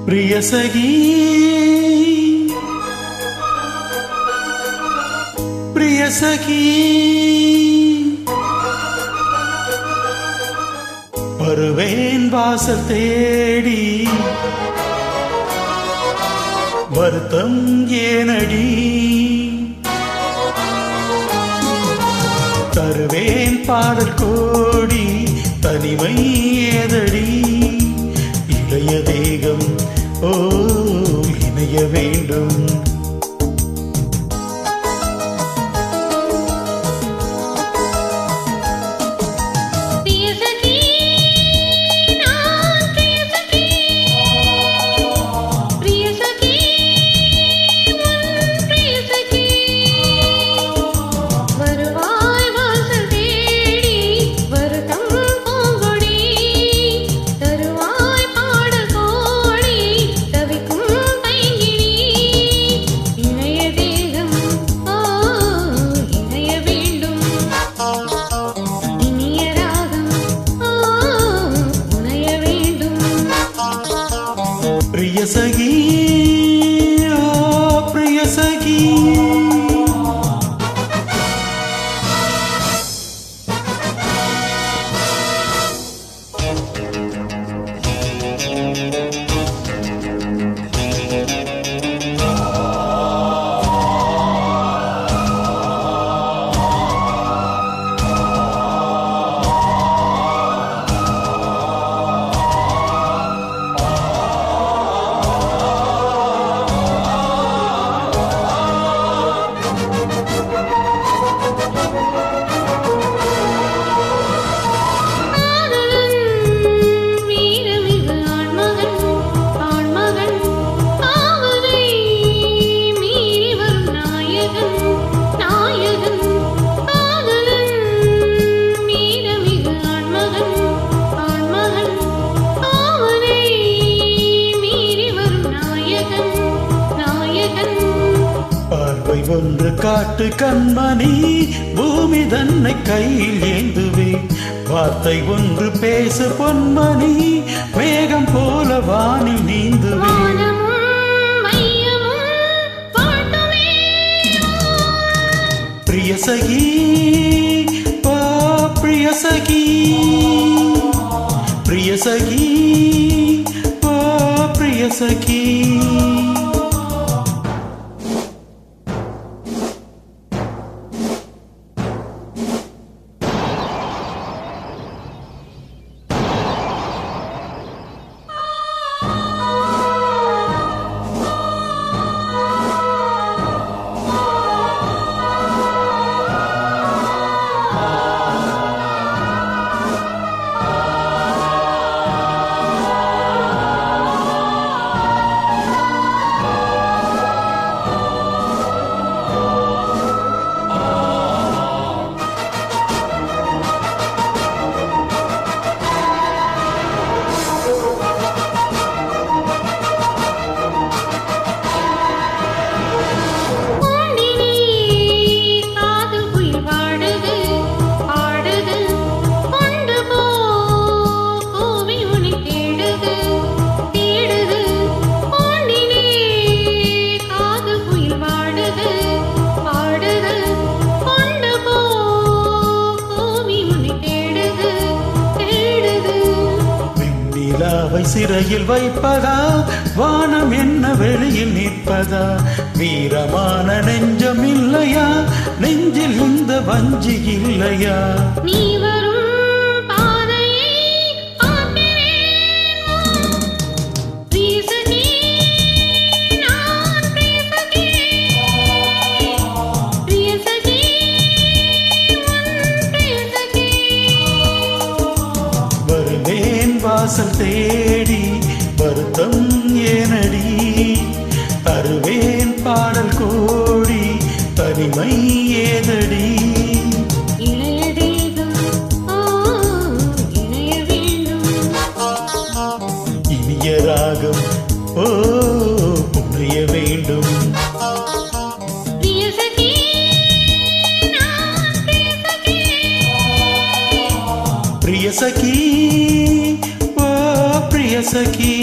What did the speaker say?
प्रिय सखी प्रिय सखी வருவேன் வாசல் தேடி வருத்தம் ஏனடி தருவேன் பாடல் கோடி தனிமை ஏதடி இளைய தேகம் ஓ இணைய வேண்டும் प्रिय सखी ओ प्रिय सखी ஒன்று காட்டு கண்மணி பூமி தன்னை கையில் ஏந்துவே வார்த்தை ஒன்று பேசு பொன்மணி மேகம் போல வானில் நீந்துவே प्रिय सखी ओ प्रिय सखी प्रिय सखी ओ प्रिय सखी சிறையில் வைப்பதா வானம் என்ன வெளியில் நிற்பதா வீரமான நெஞ்சம் இல்லையா நெஞ்சில் இந்த வஞ்சி இல்லையா நீ வரும் பாதையை प्रिय सखी நான் प्रिय सखी प्रिय सखी प्रिय सखी வருவேன் வாசல் தேடி வருத்தம் ஏனடி தருவேன் பாடல் கோடி தனிமை ஏதடி இளைய தேகம் ஓ இணைய வேண்டும் இனிய ராகம் ஓ புரிய வேண்டும் प्रिय सखी நான் प्रिय सखी प्रिय सखी ओ प्रिय सखी